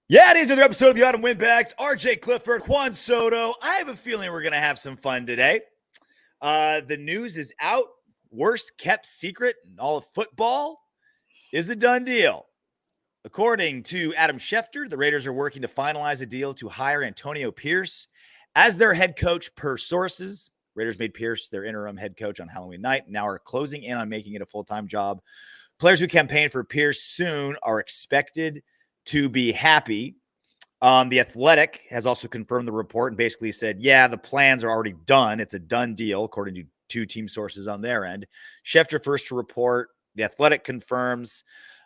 Yeah, it is another episode of the Autumn Windbags. RJ Clifford, Juan Soto. I have a feeling we're going to have some fun today. The news is out. Worst kept secret in all of football is a done deal. According to Adam Schefter, the Raiders are working to finalize a deal to hire Antonio Pierce as their head coach per sources. Raiders made Pierce their interim head coach on Halloween night, now are closing in on making it a full-time job. Players who campaign for Pierce soon are expected to be happy. The Athletic has also confirmed the report and basically said, yeah, the plans are already done. It's a done deal, according to two team sources on their end. Schefter first to report. The Athletic confirms.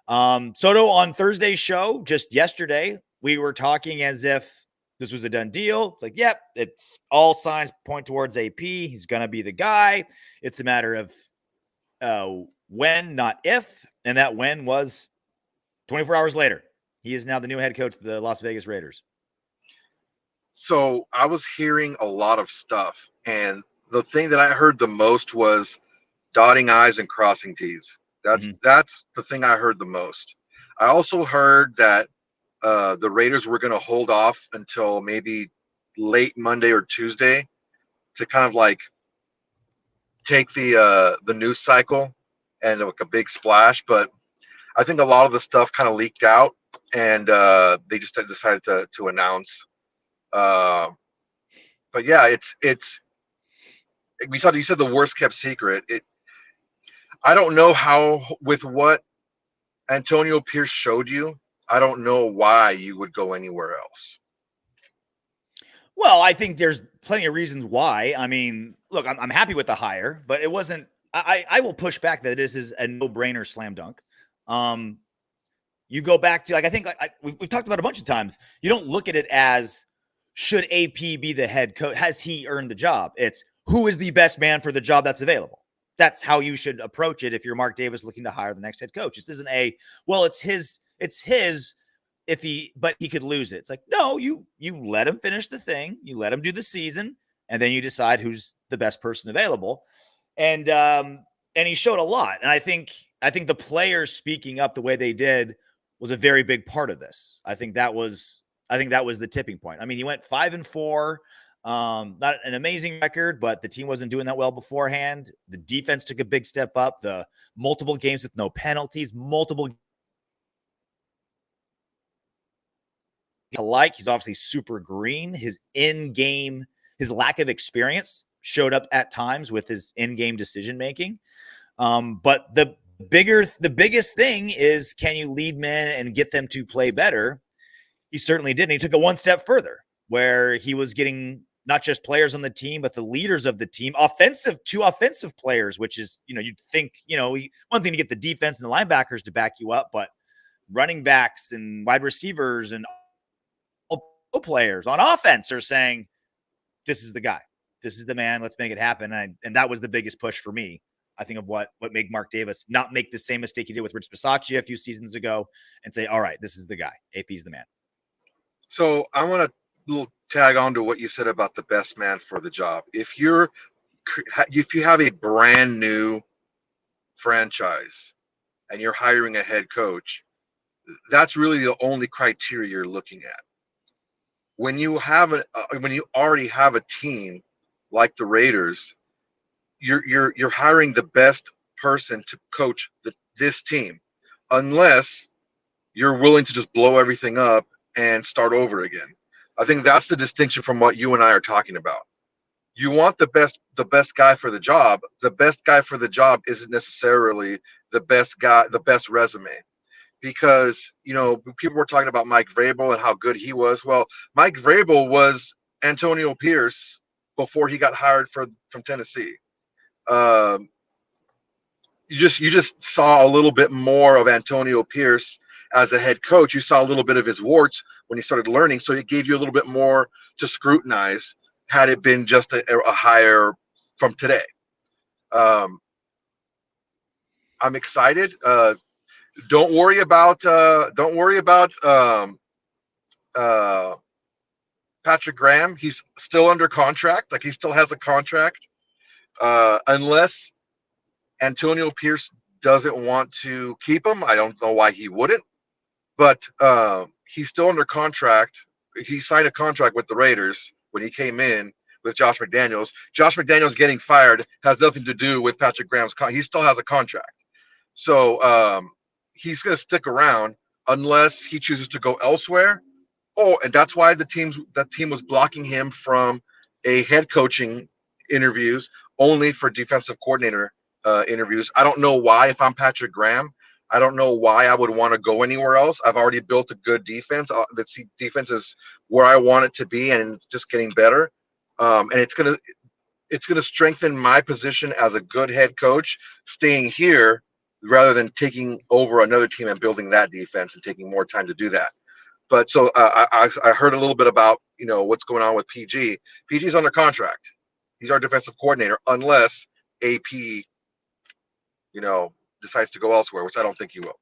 Soto on Thursday's show, just yesterday, we were talking as if this was a done deal. It's like, yep, it's all signs point towards AP. He's going to be the guy. It's a matter of when, not if. And that when was 24 hours later. He is now the new head coach of the Las Vegas Raiders. So I was hearing a lot of stuff, and the thing that I heard the most was dotting I's and crossing T's. That's the thing I heard the most. I also heard that the Raiders were going to hold off until maybe late Monday or Tuesday to kind of like take the news cycle and like a big splash. But I think a lot of the stuff kind of leaked out, and they just decided to announce. But yeah, it's you said the worst kept secret. I don't know how, with what Antonio Pierce showed you, I don't know why you would go anywhere else. Well, I think there's plenty of reasons why. I mean, look, I'm happy with the hire, but it wasn't. I will push back that this is a no-brainer slam dunk. You go back to, like, I think we've talked about a bunch of times. You don't look at it as, should AP be the head coach? Has he earned the job? It's, who is the best man for the job that's available? That's how you should approach it if you're Mark Davis looking to hire the next head coach. This isn't it's his but he could lose it. It's like, no, you let him finish the thing, you let him do the season, and then you decide who's the best person available. And he showed a lot. And I think the players speaking up the way they did was a very big part of this. I think that was the tipping point. I mean, he went 5-4, not an amazing record, but the team wasn't doing that well beforehand. The defense took a big step up. The multiple games with no penalties, he's obviously super green. His lack of experience showed up at times with his in-game decision making. But the biggest thing is, can you lead men and get them to play better? He certainly did. And he took it one step further, where he was getting not just players on the team, but the leaders of the team, two offensive players, which is, you'd think, one thing to get the defense and the linebackers to back you up, but running backs and wide receivers and all players on offense are saying, this is the guy. This is the man. Let's make it happen. And that was the biggest push for me, I think, of what made Mark Davis not make the same mistake he did with Rich Bisaccia a few seasons ago and say, all right, this is the guy. AP's the man. So I want to tag on to what you said about the best man for the job. If you have a brand new franchise and you're hiring a head coach, that's really the only criteria you're looking at. When you already have a team like the Raiders, you're hiring the best person to coach this team, unless you're willing to just blow everything up and start over again. I think that's the distinction from what you and I are talking about. You want the best guy for the job. The best guy for the job isn't necessarily the best guy, the best resume. Because, people were talking about Mike Vrabel and how good he was. Well, Mike Vrabel was Antonio Pierce before he got hired from Tennessee. You just saw a little bit more of Antonio Pierce as a head coach. You saw a little bit of his warts when he started learning, so it gave you a little bit more to scrutinize had it been just a hire from today. I'm excited. Don't worry about Patrick Graham. He's still under contract. Like, he still has a contract, unless Antonio Pierce doesn't want to keep him. I don't know why he wouldn't. But he's still under contract. He signed a contract with the Raiders when he came in with Josh McDaniels. Josh McDaniels getting fired has nothing to do with Patrick Graham's he still has a contract. So he's going to stick around unless he chooses to go elsewhere. Oh, and that's why that team was blocking him from a head coaching interviews only for defensive coordinator interviews. I don't know why. If I'm Patrick Graham, I don't know why I would want to go anywhere else. I've already built a good defense. The defense is where I want it to be, and it's just getting better. And it's gonna strengthen my position as a good head coach, staying here rather than taking over another team and building that defense and taking more time to do that. But so I heard a little bit about what's going on with PG. PG's under contract. He's our defensive coordinator unless AP decides to go elsewhere, which I don't think he will.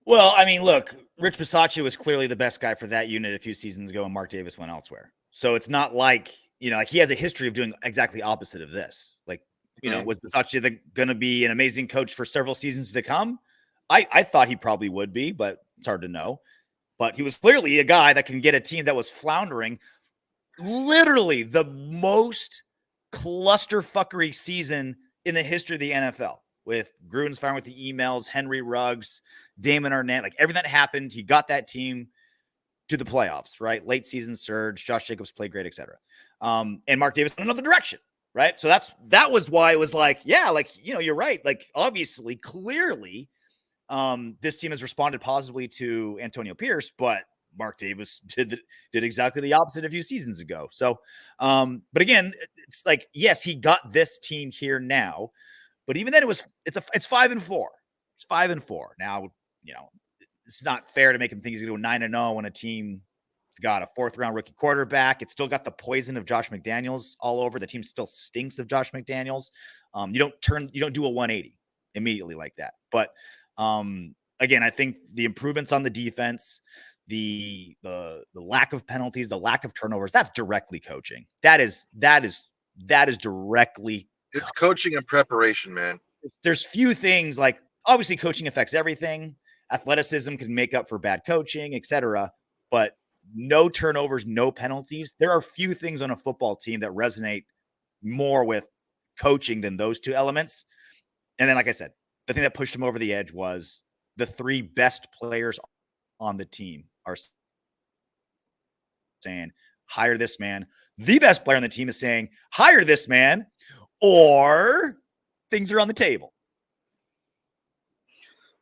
Well, I mean, look, Rich Bisaccia was clearly the best guy for that unit a few seasons ago, and Mark Davis went elsewhere. So it's not like like he has a history of doing exactly opposite of this. Like was Bisaccia going to be an amazing coach for several seasons to come? I thought he probably would be, but it's hard to know. But he was clearly a guy that can get a team that was floundering. Literally the most clusterfuckery season in the history of the NFL, with Gruden's firing with the emails, Henry Ruggs, Damon Arnett, like everything that happened. He got that team to the playoffs, right? Late season surge, Josh Jacobs played great, etc. And Mark Davis in another direction, right? So that was why it was like, yeah, like, you're right. Like, obviously, clearly, this team has responded positively to Antonio Pierce, but Mark Davis did exactly the opposite a few seasons ago. So, but again, it's like, yes, he got this team here now, but even then it's 5-4. It's 5-4. Now, it's not fair to make him think he's going to go 9-0 when a team's got a 4th-round rookie quarterback. It's still got the poison of Josh McDaniels all over. The team still stinks of Josh McDaniels. You don't do a 180 immediately like that. But again, I think the improvements on the defense, the lack of penalties, the lack of turnovers, that's directly coaching. That is directly. It's coaching and preparation, man. There's few things, like, obviously coaching affects everything. Athleticism can make up for bad coaching, etc. But no turnovers, no penalties. There are few things on a football team that resonate more with coaching than those two elements. And then, like I said, the thing that pushed him over the edge was the 3 best players on the team are saying, hire this man. The best player on the team is saying, hire this man, or things are on the table.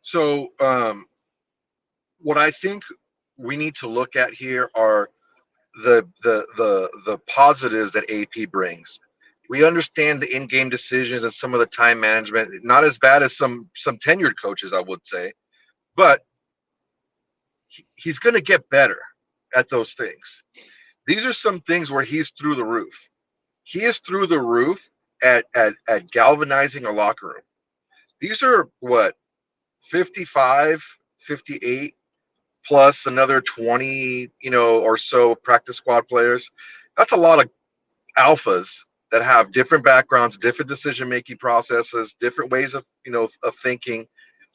So what I think we need to look at here are the positives that AP brings. We understand the in-game decisions and some of the time management, not as bad as some tenured coaches, I would say, but he's going to get better at those things. These are some things where he's through the roof. He is through the roof at galvanizing a locker room. These are 55, 58 plus another 20, or so practice squad players. That's a lot of alphas that have different backgrounds, different decision-making processes, different ways of thinking,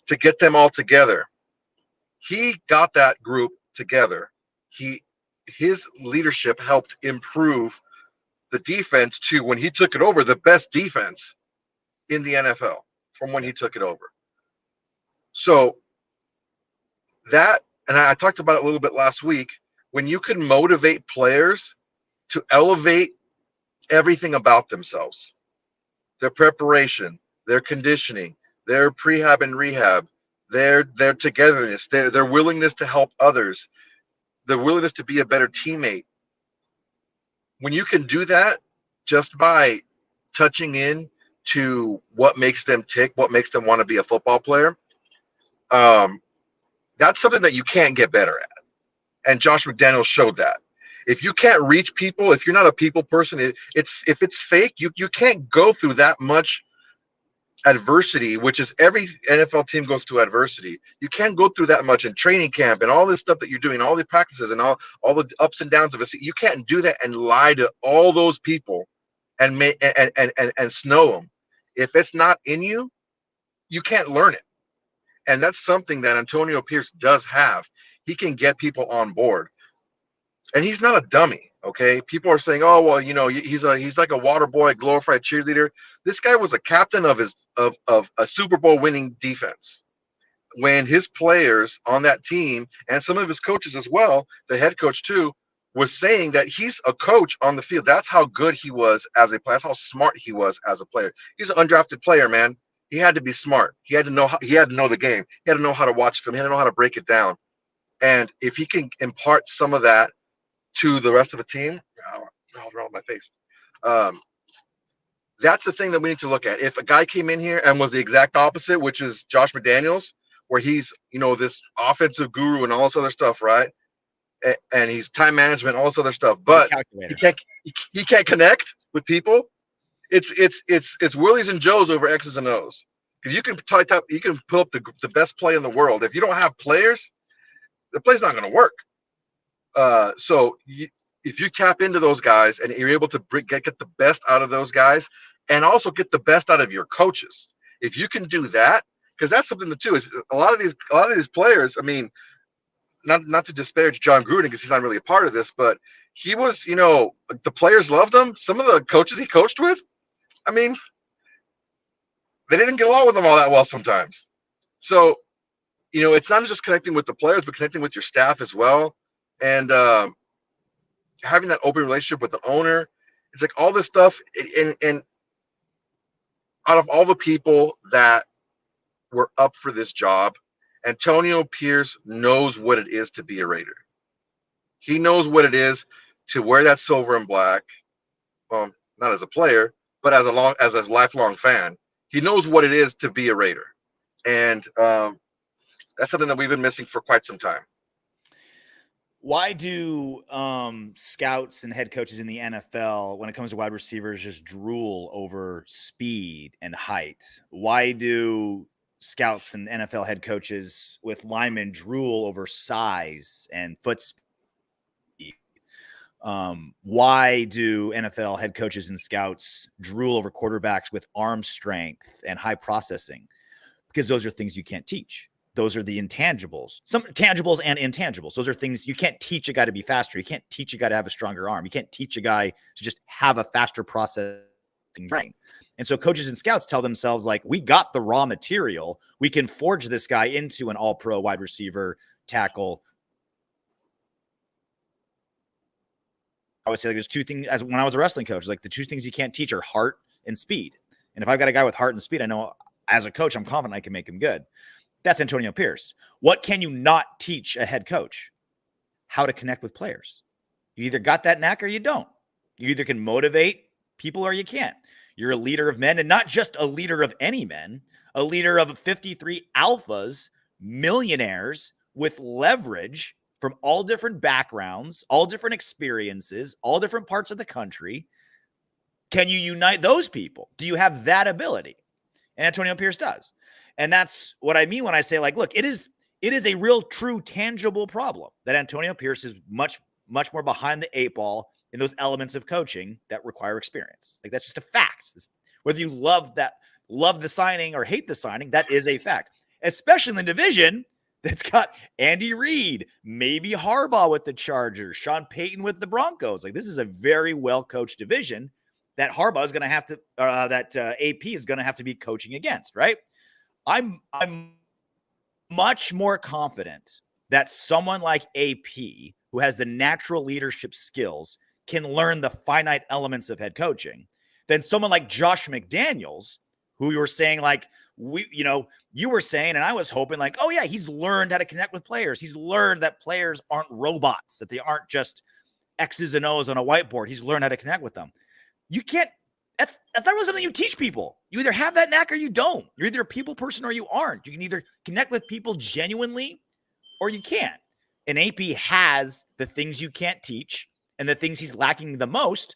to get them all together. He got that group together. His leadership helped improve the defense to, when he took it over, the best defense in the NFL from when he took it over. So that, and I talked about it a little bit last week, when you can motivate players to elevate everything about themselves, their preparation, their conditioning, their prehab and rehab, their togetherness, their willingness to help others, the willingness to be a better teammate. When you can do that just by touching in to what makes them tick, what makes them want to be a football player, that's something that you can't get better at. And Josh McDaniels showed that. If you can't reach people, if you're not a people person, if it's fake, you can't go through that much adversity, which is every NFL team goes through adversity. You can't go through that much in training camp and all this stuff that you're doing, all the practices and all the ups and downs of it. You can't do that and lie to all those people and snow them. If it's not in you, you can't learn it. And that's something that Antonio Pierce does have. he can get people on board. And he's not a dummy, okay? People are saying, "Oh, well, he's like a water boy, glorified cheerleader." This guy was a captain of a Super Bowl winning defense. When his players on that team and some of his coaches as well, the head coach too, was saying that he's a coach on the field. That's how good he was as a player. That's how smart he was as a player. He's an undrafted player, man. He had to be smart. He had to know the game. He had to know how to watch film. He had to know how to break it down. And if he can impart some of that to the rest of the team, I'll draw my face. That's the thing that we need to look at. If a guy came in here and was the exact opposite, which is Josh McDaniels, where he's, this offensive guru and all this other stuff, right? And he's time management, all this other stuff, but he can't connect with people. It's Willies and Joes over X's and O's. Because you can pull up the best play in the world. If you don't have players, the play's not going to work. If you tap into those guys and you're able to get the best out of those guys, and also get the best out of your coaches, if you can do that, because that's something that too is a lot of these players. I mean, not to disparage John Gruden because he's not really a part of this, but he was, the players loved him. Some of the coaches he coached with, I mean, they didn't get along with him all that well sometimes. So, it's not just connecting with the players, but connecting with your staff as well, and having that open relationship with the owner. It's like all this stuff, and out of all the people that were up for this job, Antonio Pierce knows what it is to be a Raider. He knows what it is to wear that silver and black. Well, not as a player, but as a lifelong fan. He knows what it is to be a Raider. And that's something that we've been missing for quite some time. Why do scouts and head coaches in the NFL, when it comes to wide receivers, just drool over speed and height? Why do scouts and NFL head coaches with linemen drool over size and foot speed? Why do NFL head coaches and scouts drool over quarterbacks with arm strength and high processing? Because those are things you can't teach. Those are the intangibles, some tangibles and intangibles. Those are things you can't teach a guy to be faster. You can't teach a guy to have a stronger arm. You can't teach a guy to just have a faster processing brain. And so coaches and scouts tell themselves, like, we got the raw material. We can forge this guy into an all-pro wide receiver, tackle. I would say, like, there's two things, as when I was a wrestling coach, like the two things you can't teach are heart and speed. And if I've got a guy with heart and speed, I know as a coach, I'm confident I can make him good. That's Antonio Pierce. What can you not teach a head coach? How to connect with players. You either got that knack or you don't. You either can motivate people or you can't. You're a leader of men, and not just a leader of any men, a leader of 53 alphas, millionaires with leverage from all different backgrounds, all different experiences, all different parts of the country. Can you unite those people? Do you have that ability? And Antonio Pierce does. And that's what I mean when I say, like, look, it is a real, true, tangible problem that Antonio Pierce is much more behind the eight ball in those elements of coaching that require experience. Like, that's just a fact. Whether you love the signing or hate the signing, that is a fact, especially in the division that's got Andy Reid, maybe Harbaugh with the Chargers, Sean Payton with the Broncos. Like, this is a very well-coached division that Harbaugh is going to have to, that AP is going to have to be coaching against, right? I'm much more confident that someone like AP, who has the natural leadership skills, can learn the finite elements of head coaching than someone like Josh McDaniels, who you were saying, like, you were saying, and I was hoping, like, oh yeah, he's learned how to connect with players. He's learned that players aren't robots, that they aren't just X's and O's on a whiteboard. He's learned how to connect with them. You can't, that's not really something you teach people. You either have that knack or you don't. You're either a people person or you aren't. You can either connect with people genuinely or you can't. And AP has the things you can't teach, and the things he's lacking the most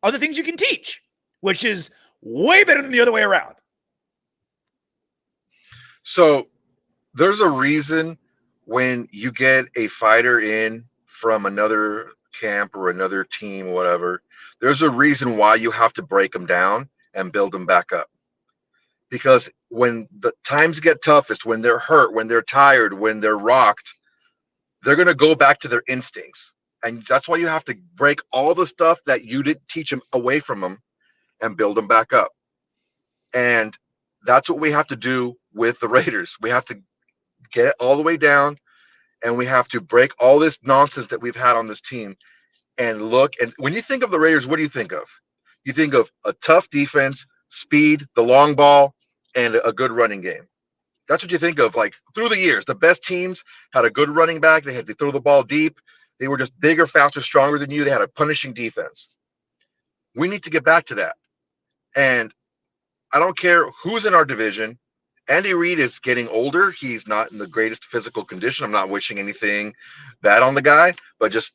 are the things you can teach, which is way better than the other way around. So there's a reason when you get a fighter in from another camp or another team or whatever, there's a reason why you have to break them down and build them back up. Because when the times get toughest, when they're hurt, when they're tired, when they're rocked, they're going to go back to their instincts. And that's why you have to break all the stuff that you didn't teach them away from them and build them back up. And that's what we have to do with the Raiders. We have to get it all the way down, and we have to break all this nonsense that we've had on this team and look. And when you think of the Raiders, what do you think of? You think of a tough defense, speed, the long ball, and a good running game. That's what you think of. Like through the years, the best teams had a good running back. They had to throw the ball deep. They were just bigger, faster, stronger than you. They had a punishing defense. We need to get back to that. And I don't care who's in our division. Andy Reid is getting older. He's not in the greatest physical condition. I'm not wishing anything bad on the guy, but just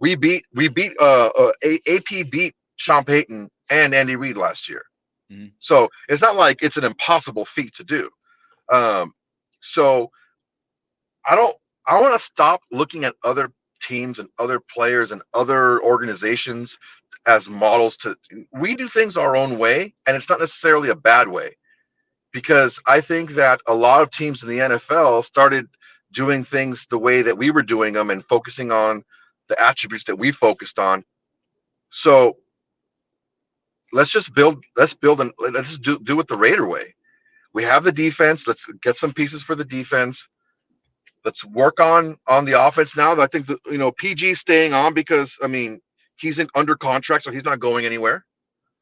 we beat AP beat Sean Payton and Andy Reid last year. Mm-hmm. So it's not like it's an impossible feat to do. So I want to stop looking at other teams and other players and other organizations as models. We do things our own way, and it's not necessarily a bad way, because I think that a lot of teams in the NFL started doing things the way that we were doing them and focusing on the attributes that we focused on. So let's do it the Raider way. We have the defense. Let's get some pieces for the defense. Let's work on the offense now. I think that, PG's staying on because, he's under contract, so he's not going anywhere,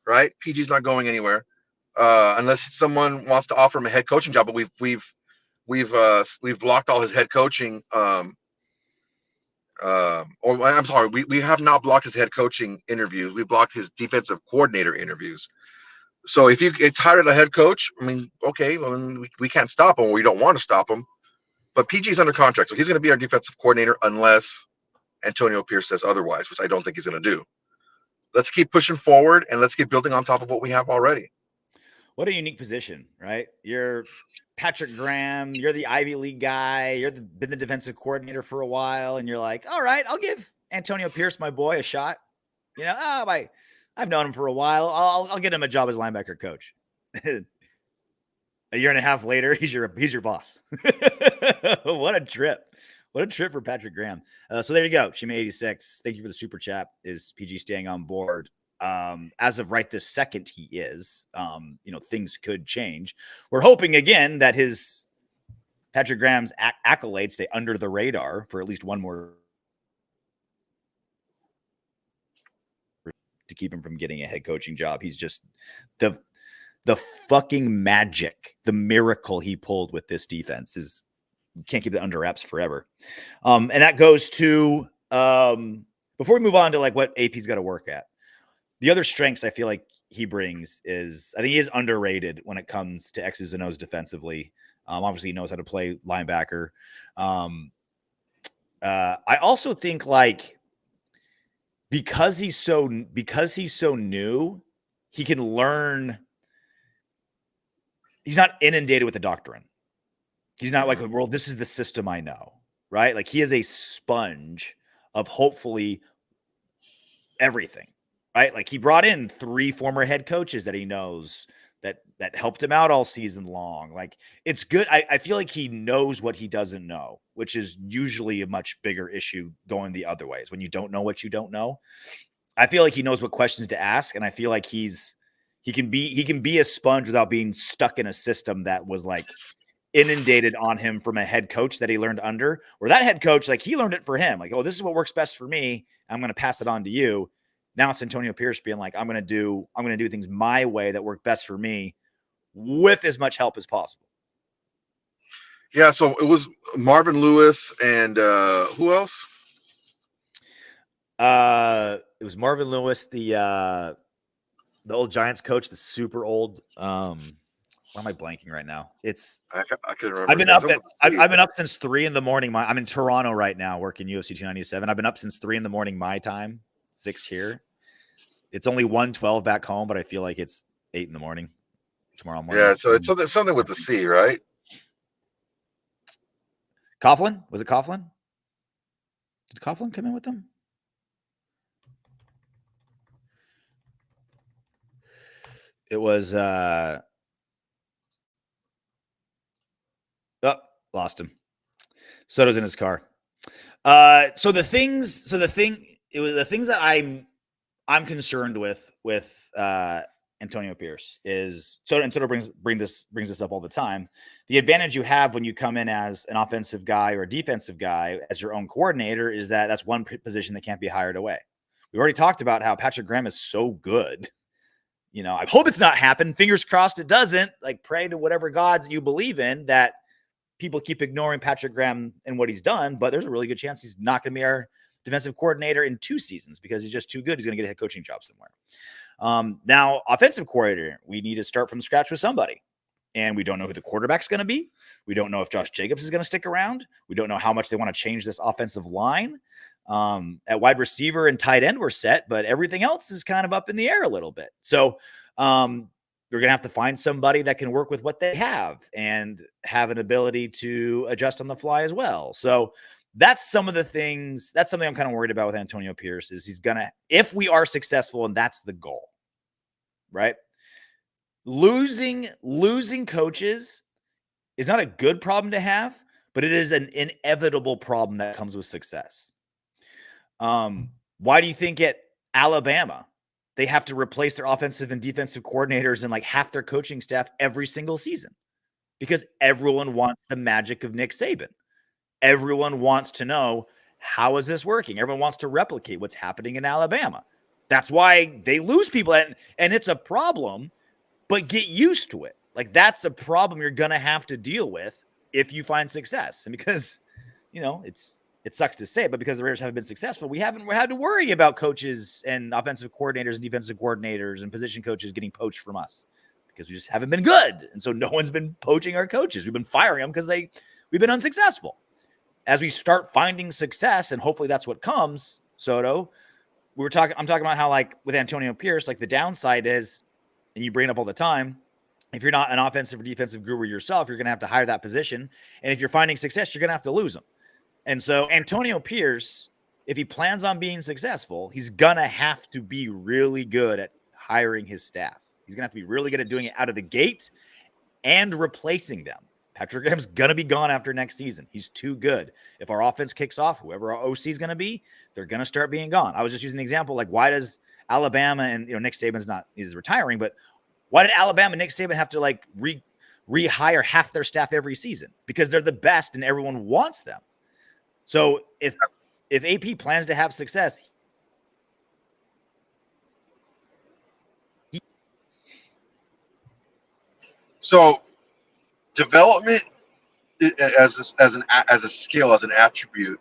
right? PG's not going anywhere unless someone wants to offer him a head coaching job. But we've blocked all his head coaching. We have not blocked his head coaching interviews. We blocked his defensive coordinator interviews. So if you get tired of a head coach, okay, well then we can't stop him. We don't want to stop him. But PG's under contract, so he's going to be our defensive coordinator unless Antonio Pierce says otherwise, which I don't think he's going to do. Let's keep pushing forward, and let's keep building on top of what we have already. What a unique position, right? You're Patrick Graham. You're the Ivy League guy. You've been the defensive coordinator for a while, and you're like, all right, I'll give Antonio Pierce, my boy, a shot. I've known him for a while. I'll get him a job as linebacker coach. A year and a half later, he's your boss. What a trip. What a trip for Patrick Graham. So there you go. Shima86. Thank you for the super chat. Is PG staying on board? As of right this second, he is. Things could change. We're hoping again that his Patrick Graham's accolades stay under the radar for at least one more to keep him from getting a head coaching job. He's just the fucking magic, the miracle he pulled with this defense is, you can't keep it under wraps forever. And that goes to, before we move on to like what AP's got to work at, the other strengths I feel like he brings is, I think he is underrated when it comes to X's and O's defensively. Obviously he knows how to play linebacker. I also think like, because he's so new, he can learn. He's not inundated with the doctrine. He's not like, well, this is the system I know, right? Like he is a sponge of hopefully everything, right? Like he brought in 3 former head coaches that he knows that helped him out all season long. Like it's good. I feel like he knows what he doesn't know, which is usually a much bigger issue going the other ways. When you don't know what you don't know, I feel like he knows what questions to ask. And I feel like he can be a sponge without being stuck in a system that was like inundated on him from a head coach that he learned under, where that head coach, like he learned it for him. Like, oh, this is what works best for me. I'm going to pass it on to you. Now it's Antonio Pierce being like, I'm going to do things my way that work best for me with as much help as possible. Yeah. So it was Marvin Lewis and who else? It was Marvin Lewis, the old Giants coach, the super old, why am I blanking right now? I can remember. I've been up since 3 a.m. I'm in Toronto right now working UFC 297. I've been up since 3 a.m. my time, 6 here. It's only 1:12 back home, but I feel like it's 8 a.m. tomorrow morning. Yeah, so it's something with the C, right? Coughlin? Was it Coughlin? Did Coughlin come in with them? It was lost him. Soto's in his car. So the things that I'm concerned with Antonio Pierce is and sort of brings this up all the time. The advantage you have when you come in as an offensive guy or a defensive guy as your own coordinator is that that's one position that can't be hired away. We've already talked about how Patrick Graham is so good. You know, I hope it's not happened. Fingers crossed it doesn't. Like, pray to whatever gods you believe in that people keep ignoring Patrick Graham and what he's done, but there's a really good chance he's not going to be our defensive coordinator in 2 seasons because he's just too good. He's going to get a head coaching job somewhere. Now, offensive coordinator, we need to start from scratch with somebody. And we don't know who the quarterback's going to be. We don't know if Josh Jacobs is going to stick around. We don't know how much they want to change this offensive line. At wide receiver and tight end, we're set, but everything else is kind of up in the air a little bit. So you're going to have to find somebody that can work with what they have and have an ability to adjust on the fly as well. So that's some of the things. That's something I'm kind of worried about with Antonio Pierce is he's going to, if we are successful, and that's the goal, right? Losing coaches is not a good problem to have, but it is an inevitable problem that comes with success. Why do you think at Alabama they have to replace their offensive and defensive coordinators and like half their coaching staff every single season? Because everyone wants the magic of Nick Saban. Everyone wants to know, how is this working? Everyone wants to replicate what's happening in Alabama. That's why they lose people. And it's a problem, but get used to it. Like, that's a problem you're going to have to deal with if you find success. And because, you know, it sucks to say, but because the Raiders haven't been successful, we haven't had to worry about coaches and offensive coordinators and defensive coordinators and position coaches getting poached from us because we just haven't been good. And so no one's been poaching our coaches. We've been firing them because we've been unsuccessful. As we start finding success, and hopefully that's what comes, Soto, I'm talking about how, like, with Antonio Pierce, like, the downside is, and you bring it up all the time, if you're not an offensive or defensive guru yourself, you're going to have to hire that position. And if you're finding success, you're going to have to lose them. And so Antonio Pierce, if he plans on being successful, he's going to have to be really good at hiring his staff. He's going to have to be really good at doing it out of the gate and replacing them. Patrick Graham's going to be gone after next season. He's too good. If our offense kicks off, whoever our OC is going to be, they're going to start being gone. I was just using an example, like, why does Alabama and, you know, Nick Saban's he's retiring, but why did Alabama and Nick Saban have to, like, rehire half their staff every season? Because they're the best and everyone wants them. So if AP plans to have success, so development as a skill, as an attribute,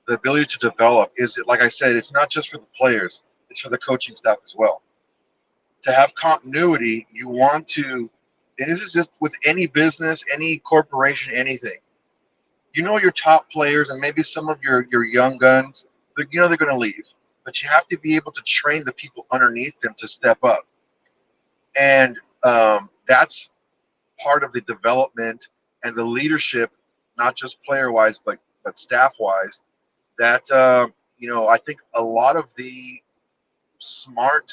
the ability to develop is, like I said, it's not just for the players, it's for the coaching staff as well. To have continuity, you want to, and this is just with any business, any corporation, anything. You know, your top players and maybe some of your young guns, they're going to leave, but you have to be able to train the people underneath them to step up, and that's part of the development and the leadership, not just player wise, but staff wise. That I think a lot of the smart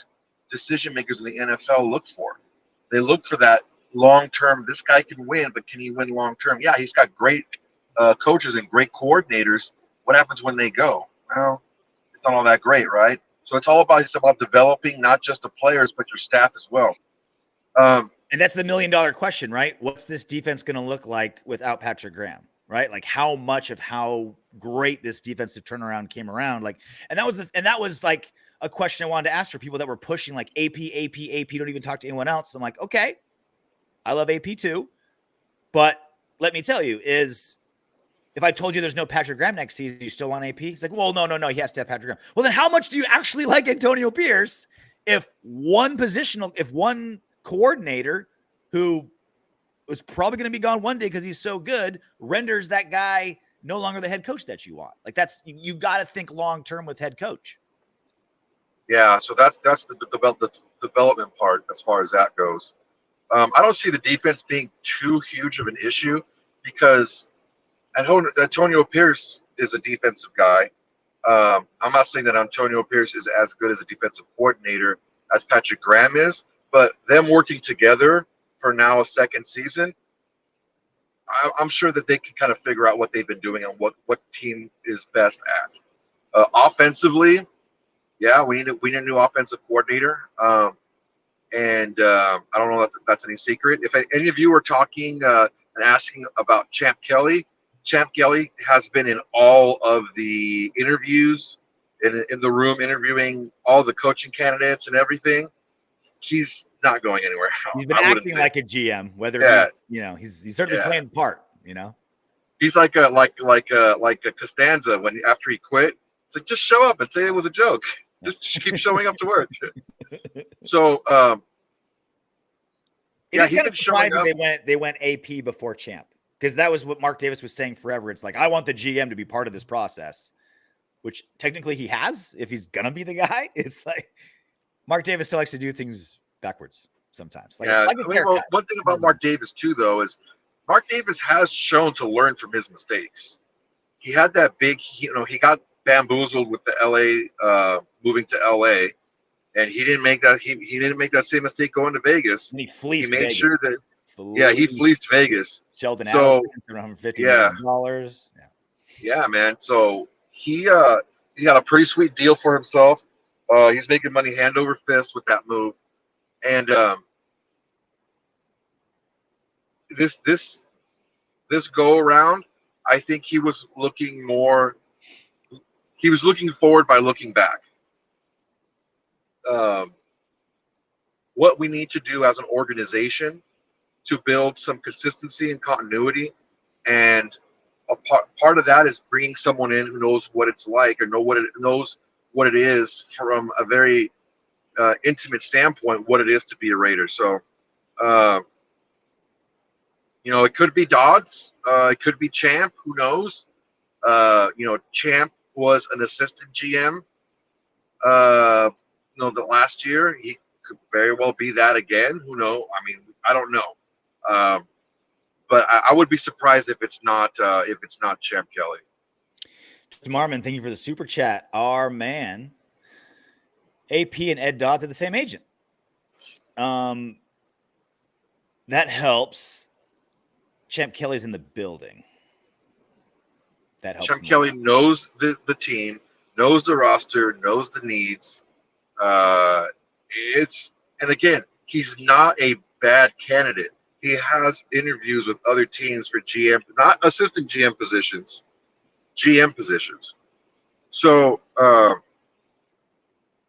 decision makers in the NFL look for. They look for that long term. This guy can win, but can he win long term? Yeah, he's got great coaches and great coordinators. What happens when they go? Well, it's not all that great, right? So it's about developing not just the players but your staff as well. And that's the $1 million question, right? What's this defense going to look like without Patrick Graham, right? Like, how much of how great this defensive turnaround came around, like, and that was like a question I wanted to ask for people that were pushing, like, AP, don't even talk to anyone else. I'm like, okay, I love AP too, but let me tell you, if I told you there's no Patrick Graham next season, you still want AP? It's like, well, no, he has to have Patrick Graham. Well, then how much do you actually like Antonio Pierce if one coordinator who was probably going to be gone one day because he's so good renders that guy no longer the head coach that you want? Like, you got to think long term with head coach. Yeah, so that's the development part as far as that goes. I don't see the defense being too huge of an issue because Antonio Pierce is a defensive guy. I'm not saying that Antonio Pierce is as good as a defensive coordinator as Patrick Graham is, but them working together for now a second season, I'm sure that they can kind of figure out what they've been doing and what team is best at. Offensively, yeah, we need a new offensive coordinator. And I don't know if that's any secret. If any of you are talking and asking about Champ Kelly has been in all of the interviews, in the room interviewing all the coaching candidates and everything. He's not going anywhere. He's been I wouldn't acting think. like a GM, whether Yeah, he's certainly playing the part, He's like a Costanza when after he quit. It's like just show up and say it was a joke. Just keep showing up to work. So It is kind of surprising they went AP before Champ, because that was what Mark Davis was saying forever. It's like, I want the GM to be part of this process, which technically he has if he's gonna be the guy. It's like Mark Davis still likes to do things backwards sometimes. Like, yeah, one thing about Mark Davis too, though, is Mark Davis has shown to learn from his mistakes. He had that big, he got bamboozled with the LA moving to LA, and he didn't make that. He didn't make that same mistake going to Vegas. And he fleeced. He made Vegas. Sure that he fleeced Vegas. Sheldon Adelson, $150 million. Yeah, man. So he got a pretty sweet deal for himself. He's making money hand over fist with that move, and this go around, I think he was looking forward by looking back. What we need to do as an organization to build some consistency and continuity, and a part of that is bringing someone in who knows what it's like, or knows what it is from a very intimate standpoint, what it is to be a Raider. So, it could be Dodds, it could be Champ, who knows? Champ was an assistant GM. The last year he could very well be that again. Who knows? I mean, I don't know. But I would be surprised if it's not Champ Kelly. Marmon, thank you for the super chat. Our man, AP and Ed Dodds are the same agent. That helps. Champ Kelly's in the building. That helps. Champ Kelly knows the team, knows the roster, knows the needs. And again, he's not a bad candidate. He has interviews with other teams for GM, not assistant GM positions, GM positions. So,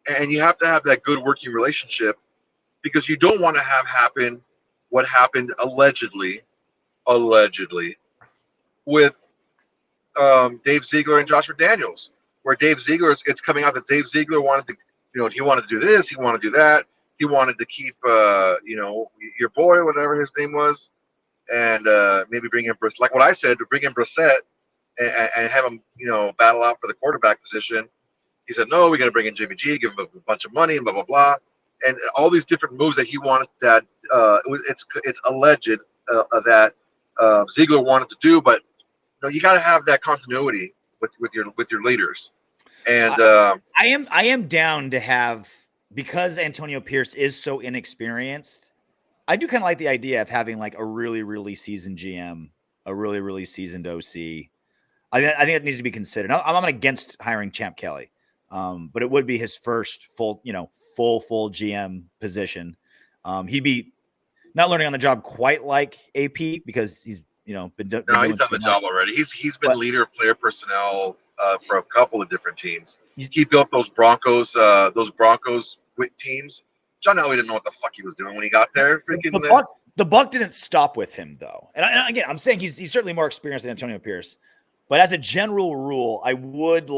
and you have to have that good working relationship, because you don't want to have happen what happened allegedly with Dave Ziegler and Josh McDaniels, where it's coming out that Dave Ziegler wanted to, he wanted to do this, he wanted to do that. He wanted to keep, your boy, whatever his name was, and maybe bring in Brissett. Like what I said, to bring in Brissett and have him, battle out for the quarterback position. He said, no, we got to bring in Jimmy G, give him a bunch of money, and blah, blah, blah. And all these different moves that he wanted, that it's alleged that Ziegler wanted to do. But you got to have that continuity with your leaders. And I am down to have, because Antonio Pierce is so inexperienced, I do kind of like the idea of having like a really, really seasoned GM, a really, really seasoned OC. I think it needs to be considered. I'm not against hiring Champ Kelly, but it would be his first full GM position. He'd be not learning on the job quite like AP, because he's been doing. No, he's on the job already. He's been leader of player personnel for a couple of different teams. He built those Broncos with teams. John Elway didn't know what the fuck he was doing when he got there. The buck didn't stop with him, though. And again, I'm saying he's certainly more experienced than Antonio Pierce. But as a general rule, I would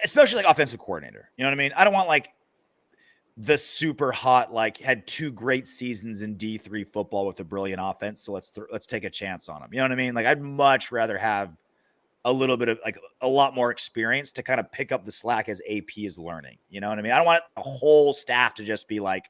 especially like offensive coordinator. You know what I mean? I don't want like the super hot, like had 2 great seasons in D3 football with a brilliant offense. So let's take a chance on him. You know what I mean? Like, I'd much rather have a little bit of like a lot more experience to kind of pick up the slack as AP is learning. You know what I mean? I don't want a whole staff to just be like,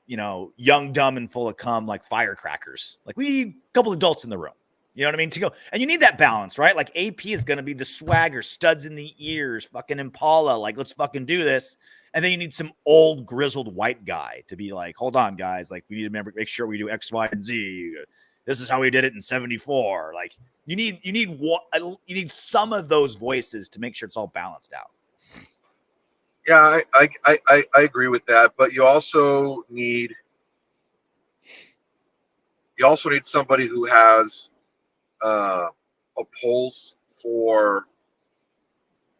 young, dumb, and full of cum, like firecrackers. Like, we need a couple adults in the room. You know what I mean? To go, and you need that balance, right? Like, AP is going to be the swagger, studs in the ears, fucking Impala. Like, let's fucking do this. And then you need some old grizzled white guy to be like, hold on, guys. Like, we need to make sure we do X, Y, and Z. this is how we did it in 74. Like you need some of those voices to make sure it's all balanced out. Yeah, I agree with that, but you also need somebody who has a pulse for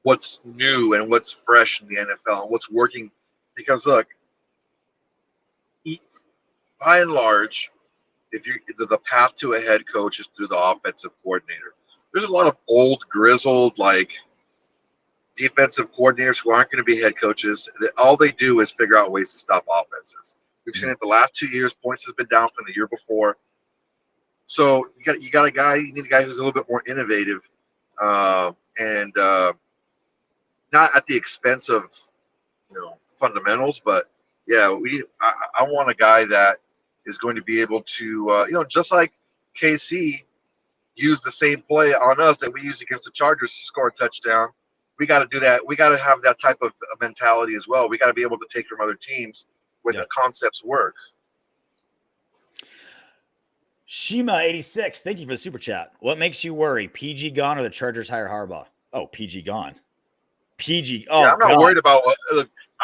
what's new and what's fresh in the NFL and what's working. Because look, by and large, if you the path to a head coach is through the offensive coordinator. There's a lot of old, grizzled, like defensive coordinators who aren't going to be head coaches. All they do is figure out ways to stop offenses. We've seen it the last 2 years. Points has been down from the year before. So you got a guy. You need a guy who's a little bit more innovative, and not at the expense of fundamentals. But yeah, I want a guy that is going to be able to just like KC used the same play on us that we used against the Chargers to score a touchdown. We got to do that. We got to have that type of mentality as well. We got to be able to take from other teams when the concepts work. Shima86, thank you for the super chat. What makes you worry? PG gone or the Chargers hire Harbaugh? Oh, PG gone. PG. Oh, yeah, I'm not worried about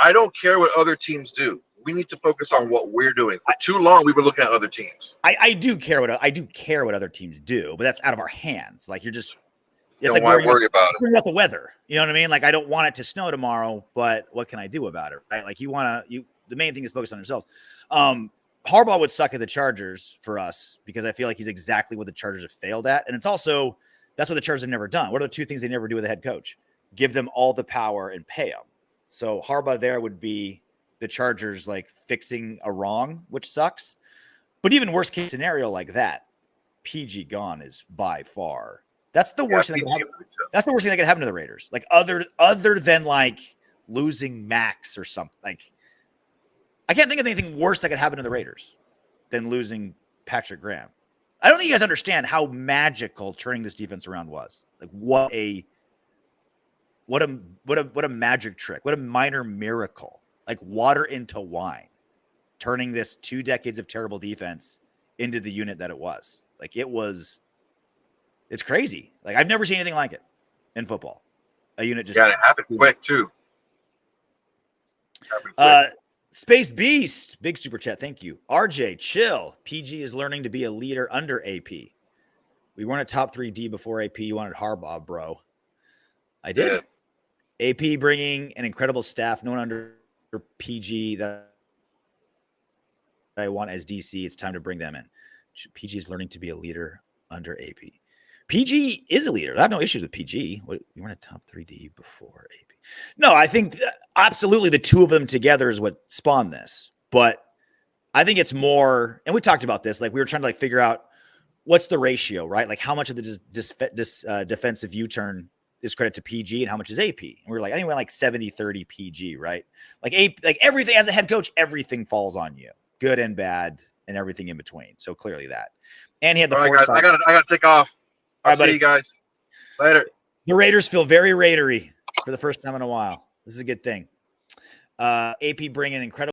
I don't care what other teams do. We need to focus on what we're doing. For too long, we were looking at other teams. I do care what other teams do, but that's out of our hands. Like you're just. It's don't like want to worry about it. About the weather. You know what I mean? Like I don't want it to snow tomorrow, but what can I do about it? Right? Like the main thing is focus on yourselves. Harbaugh would suck at the Chargers for us because I feel like he's exactly what the Chargers have failed at. And it's also, that's what the Chargers have never done. What are the two things they never do with a head coach? Give them all the power and pay them. So Harbaugh there would be the Chargers like fixing a wrong, which sucks. But even worst case scenario like that, PG gone is by far. That's the worst thing. That's the worst thing that could happen to the Raiders. Like other than like losing Max or something. Like I can't think of anything worse that could happen to the Raiders than losing Patrick Graham. I don't think you guys understand how magical turning this defense around was. Like what a magic trick. What a minor miracle. Like water into wine. Turning this 2 decades of terrible defense into the unit that it was. Like it's crazy. Like I've never seen anything like it in football. A unit just it happened quick too. Space Beast, big super chat. Thank you. RJ, chill. PG is learning to be a leader under AP. We weren't a top 3 D before AP. You wanted Harbaugh, bro. I did. Yeah. AP bringing an incredible staff. No one under PG that I want as DC. It's time to bring them in. PG is learning to be a leader under AP. PG is a leader. I have no issues with PG. We weren't a top 3D before AP. No, I think absolutely the two of them together is what spawned this. But I think it's more, and we talked about this, like we were trying to like figure out what's the ratio, right? Like how much of the defensive U-turn is credit to PG and how much is AP? And we were like, I think we're like 70-30 PG, right? Like everything as a head coach, everything falls on you, good and bad and everything in between. So clearly that. And he had the foresight. Guys, I gotta take off. I'll see you guys later. The Raiders feel very Raidery for the first time in a while. This is a good thing. AP bringing incredible